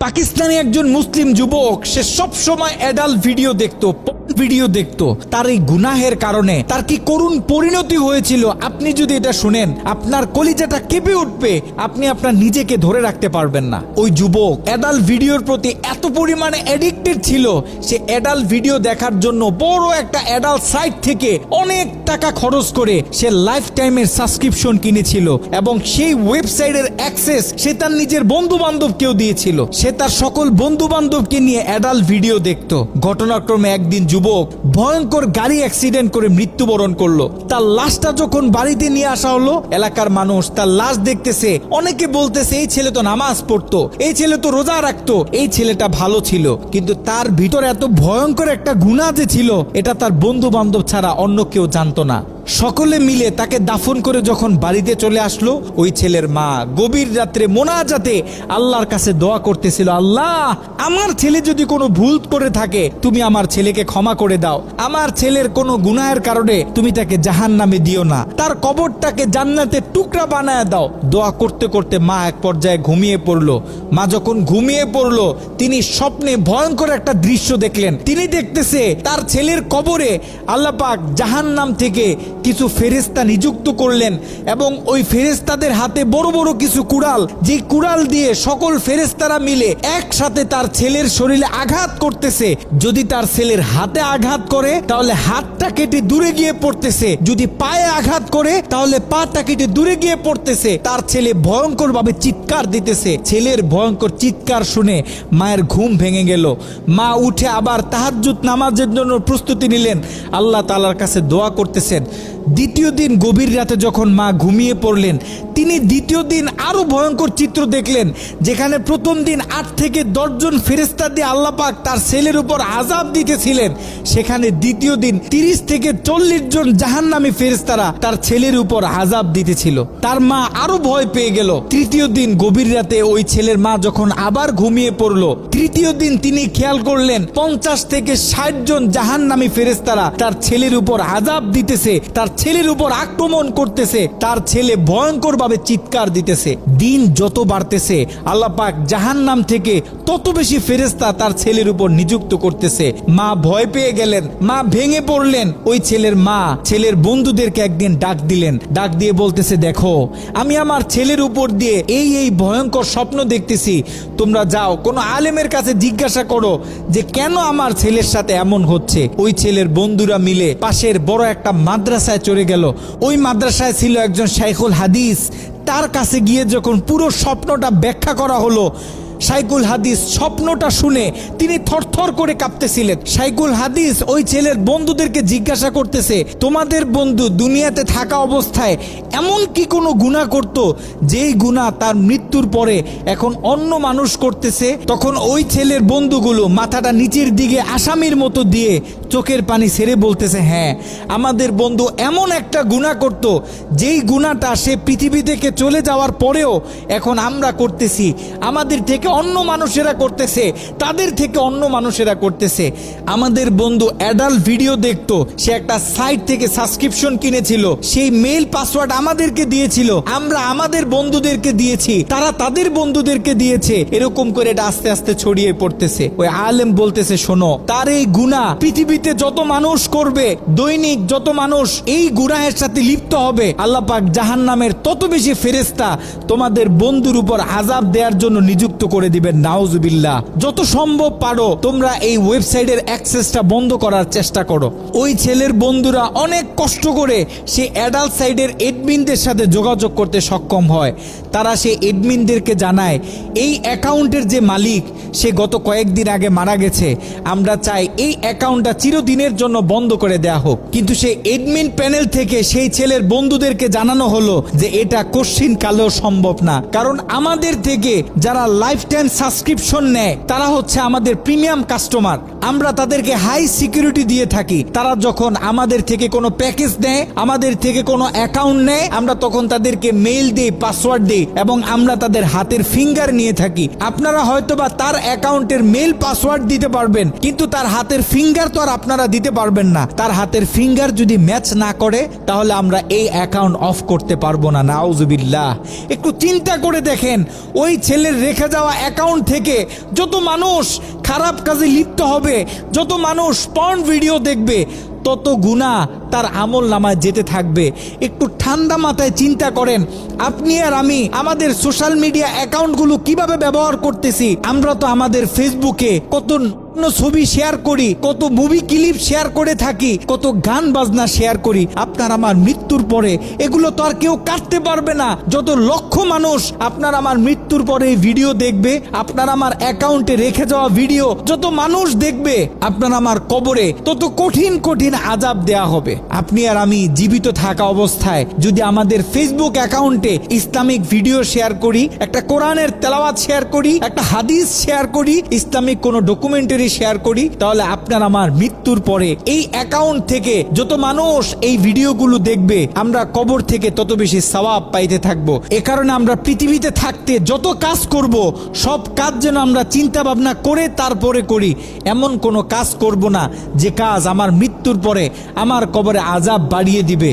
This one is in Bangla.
পাকিস্তানি একজন মুসলিম যুবক, সে সব সময় অ্যাডাল্ট ভিডিও দেখতো। তার এই গুনাহের কারণে তার কি করুণ পরিণতি হয়েছিল আপনি যদি এটা শুনেন আপনার কলিজাটা কেঁপে উঠবে, আপনি আপনার নিজেকে ধরে রাখতে পারবেন না। ওই যুবক অ্যাডাল্ট ভিডিওর প্রতি এত পরিমাণে অ্যাডিক্টেড ছিল, সে অ্যাডাল্ট ভিডিও দেখার জন্য বড় একটা অ্যাডাল্ট সাইট থেকে অনেক টাকা খরচ করে সে লাইফ টাইমের সাবস্ক্রিপশন কিনেছিল এবং সেই ওয়েবসাইটের অ্যাক্সেস সে তার নিজের বন্ধু বান্ধবকেও দিয়েছিল। সে তার সকল বন্ধু বান্ধবকে নিয়ে অ্যাডাল্ট ভিডিও দেখত। ঘটনাক্রমে একদিন যুবক ভয়ঙ্কর গাড়ি অ্যাক্সিডেন্ট করে মৃত্যুবরণ করলো। তার লাশটা যখন বাড়িতে নিয়ে আসা হলো, এলাকার মানুষ তার লাশ দেখতেছে, অনেকে বলতেছে এই ছেলে তো নামাজ পড়তো, এই ছেলে তো রোজা রাখতো, এই ছেলেটা ভালো ছিল। কিন্তু তার ভিতরে এত ভয়ঙ্কর একটা গুনাহ যে ছিল, এটা তার বন্ধু বান্ধব ছাড়া অন্য কেউ জানতো না। সকলে মিলে তাকে দাফন করে যখন বাড়িতে চলে আসলো, ওই ছেলের মা গভীর রাত্রে মোনাজাতে আল্লাহর কাছে দোয়া করতেছিল, আল্লাহ আমার ছেলে যদি কোনো ভুল করে থাকে তুমি আমার ছেলেকে ক্ষমা করে দাও, আমার ছেলের কোনো গুনাহের কারণে তুমি তাকে জাহান্নামে দিও না, তার কবরটাকে জান্নাতের টুকরা বানায় দাও। দোয়া করতে করতে মা এক পর্যায়ে ঘুমিয়ে পড়লো। মা যখন ঘুমিয়ে পড়লো, তিনি স্বপ্নে ভয়ঙ্কর একটা দৃশ্য দেখলেন। তিনি দেখতেছে তার ছেলের কবরে আল্লাহ পাক জাহান্নাম থেকে কিছু ফেরেশতা নিযুক্ত করলেন এবং ওই ফেরেশতাদের হাতে বড় বড় কিছু কুড়াল, যে কুড়াল দিয়ে সকল ফেরেশতারা মিলে একসাথে তার ছেলের শরীরে আঘাত করতেছে। যদি তার ছেলের হাতে আঘাত করে তাহলে হাতটা কেটে দূরে গিয়ে পড়তেছে, যদি পায়ে আঘাত করে তাহলে পাটা কেটে দূরে গিয়ে পড়তেছে। তার ছেলে ভয়ঙ্কর ভাবে চিৎকার দিতেছে। ছেলের ভয়ঙ্কর চিৎকার শুনে মায়ের ঘুম ভেঙে গেল। মা উঠে আবার তাহাজ্জুদ নামাজের জন্য প্রস্তুতি নিলেন, আল্লাহ তাআলার কাছে দোয়া করতেছেন। দ্বিতীয় দিন গভীর রাতে যখন মা ঘুমিয়ে পড়লেন, তিনি দ্বিতীয় দিন আরো ভয়ঙ্কর চিত্র দেখলেন। যেখানে প্রথম দিন 8 থেকে 10 জন ফেরেশতা দিয়ে আল্লাহ পাক তার ছেলের উপর আযাব দিতেছিলেন, সেখানে দ্বিতীয় দিন 30 থেকে 40 জন জাহান্নামী ফেরেশতারা তার ছেলের উপর আযাব দিতেছিল। তার মা আরো ভয় পেয়ে গেল। তৃতীয় দিন গভীর রাতে ওই ছেলের মা যখন আবার ঘুমিয়ে পড়লো, তৃতীয় দিন তিনি খেয়াল করলেন 50 থেকে 60 জন জাহান্নামী ফেরেশতারা তার ছেলের উপর আযাব দিতেছে, তার ছেলের উপর আক্রমণ করতেছে। তার ছেলে ভয়ঙ্কর ভাবে চিৎকার দিতেছে। দিন যত বাড়তেছে আল্লাহ পাক জাহান্নাম থেকে তত বেশি ফেরেশতা তার ছেলের উপর নিযুক্ত করতেছে। মা ভয় পেয়ে গেলেন, মা ভেঙে পড়লেন। ওই ছেলের মা ছেলের বন্ধুদেরকে একদিন ডাক দিলেন, ডাক দিয়ে বলতেছে, দেখো আমি আমার ছেলের উপর দিয়ে এই ভয়ঙ্কর স্বপ্ন দেখতেছি, তোমরা যাও কোনো আলেমের কাছে জিজ্ঞাসা করো যে কেন আমার ছেলের সাথে এমন হচ্ছে। ওই ছেলের বন্ধুরা মিলে পাশের বড় একটা মাদ্রাসায় চলে গেল। ওই মাদ্রাসায় ছিল একজন শাইখুল হাদিস। তার কাছে গিয়ে যখন পুরো স্বপ্নটা ব্যাখ্যা করা হলো, শাইখুল হাদিস স্বপ্নটা শুনে তিনি থরথর করে কাঁপতেছিলেন। শাইখুল হাদিস ওই ছেলের বন্ধুদেরকে জিজ্ঞাসা করতেছে, তোমাদের বন্ধু দুনিয়াতে থাকা অবস্থায় এমন কি কোনো গুনাহ করত যেই গুনাহ তার মৃত্যুর পরে এখন অন্য মানুষ করতেছে? তখন ওই ছেলের বন্ধুগুলো মাথাটা নিচের দিকে আসামির মতো দিয়ে চোখের পানি ছেড়ে বলতেছে, হ্যাঁ আমাদের বন্ধু এমন একটা গুনাহ করত যেই গুনাহটা সে পৃথিবী থেকে চলে যাওয়ার পরেও এখন আমরা করতেছি, আমাদের থেকে অন্য মানুষেরা করতেছে, তাদের থেকে অন্য মানুষেরা করতেছে। আমাদের বন্ধু অ্যাডাল্ট ভিডিও দেখতো, সে একটা সাইট থেকে সাবস্ক্রিপশন কিনেছিল, সেই মেইল পাসওয়ার্ড আমাদেরকে দিয়েছিল, আমরা আমাদের বন্ধুদেরকে দিয়েছি, তারা তাদের বন্ধুদেরকে দিয়েছে। এরকম করে এটা আস্তে আস্তে ছড়িয়ে পড়তেছে। ওই আলেম বলতেছে, শোনো তার এই গুনাহ পৃথিবীতে যত মানুষ করবে, দৈনিক যত মানুষ এই গুনাহের সাথে লিপ্ত হবে, আল্লাহ পাক জাহান্নামের তত বেশি ফেরেশতা তোমাদের বন্ধুর উপর আযাব দেওয়ার জন্য নিযুক্ত করে দিবেন। নাউজুবিল্লাহ। যত সম্ভব পারো তোমরা এই ওয়েবসাইটের অ্যাক্সেসটা বন্ধ করার চেষ্টা করো। ওই ছেলের বন্ধুরা অনেক কষ্ট করে সেই অ্যাডাল্ট সাইটের এডমিনদের সাথে যোগাযোগ করতে সক্ষম হয়। তারা সেই এডমিনদেরকে জানায় এই অ্যাকাউন্টের যে মালিক সে গত কয়েকদিন আগে মারা গেছে, আমরা চাই এই অ্যাকাউন্টটা চিরদিনের জন্য বন্ধ করে দেয়া হোক। কিন্তু সেই এডমিন প্যানেল থেকে সেই ছেলের বন্ধুদেরকে জানানো হলো যে এটা কশ্চিন কালেও সম্ভব না, কারণ আমাদের থেকে যারা লাইফ টাইম সাবস্ক্রিপশন নেয় তারা হচ্ছে আমাদের প্রিমিয়াম কাস্টমার। আমরা তাদেরকে হাই সিকিউরিটি দিয়ে থাকি। তারা যখন আমাদের থেকে কোনো প্যাকেজ নেয়, আমাদের থেকে কোনো অ্যাকাউন্ট নেয়, আমরা তখন তাদেরকে মেইল দিই, পাসওয়ার্ড দিই এবং আমরা তাদের হাতের ফিঙ্গার নিয়ে থাকি। আপনারা হয়তোবা তার অ্যাকাউন্টের মেইল পাসওয়ার্ড দিতে পারবেন, কিন্তু তার হাতের ফিঙ্গার তো আর আপনারা দিতে পারবেন না। তার হাতের ফিঙ্গার যদি ম্যাচ না করে তাহলে আমরা এই অ্যাকাউন্ট অফ করতে পারবো না। নাউজুবিল্লাহ। একটু চিন্তা করে দেখেন, ওই ছেলের রেখে যাওয়া অ্যাকাউন্ট থেকে যত মানুষ খারাপ কাজে লিপ্ত হবে, যত মানুষ পর্ন ভিডিও দেখবে, তত গুনাহ তার আমল নামায় যেতে থাকবে। একটু ঠান্ডা মাথায় চিন্তা করেন, আপনি আর আমি আমাদের সোশ্যাল মিডিয়া অ্যাকাউন্টগুলো কিভাবে ব্যবহার করতেছি। আমরা তো আমাদের ফেসবুকে কত ছবি শেয়ার করি, কত মুভি ক্লিপ শেয়ার করে থাকি, কত গান বাজনা শেয়ার করি। আপনার আমার মৃত্যুর পরে এগুলো তো আর কেউ কাটতে পারবে না। যত লক্ষ মানুষ আপনার আমার মৃত্যুর পরে এই ভিডিও দেখবে, আপনার আমার অ্যাকাউন্টে রেখে যাওয়া ভিডিও যত মানুষ দেখবে, আপনার আমার কবরে তত কঠিন কঠিন আযাব দেয়া হবে। আপনি আর আমি জীবিত থাকা অবস্থায় যদি আমাদের ফেসবুক অ্যাকাউন্টে ইসলামিক ভিডিও শেয়ার করি, একটা কোরআনের তেলাওয়াত শেয়ার করি, একটা হাদিস শেয়ার করি, ইসলামিক কোনো ডকুমেন্টারি শেয়ার করি, তাহলে আপনার আমার মৃত্যুর পরে এই অ্যাকাউন্ট থেকে যত মানুষ এই ভিডিওগুলো দেখবে, আমরা কবর থেকে তত বেশি সওয়াব পাইতে থাকবো। এ কারণে আমরা পৃথিবীতে থাকতে যত কাজ করব, সব কাজ যেন আমরা চিন্তা ভাবনা করে তারপরে করি। এমন কোনো কাজ করব না যে কাজ আমার মৃত্যুর পরে আমার কবরে আযাব বাড়িয়ে দিবে।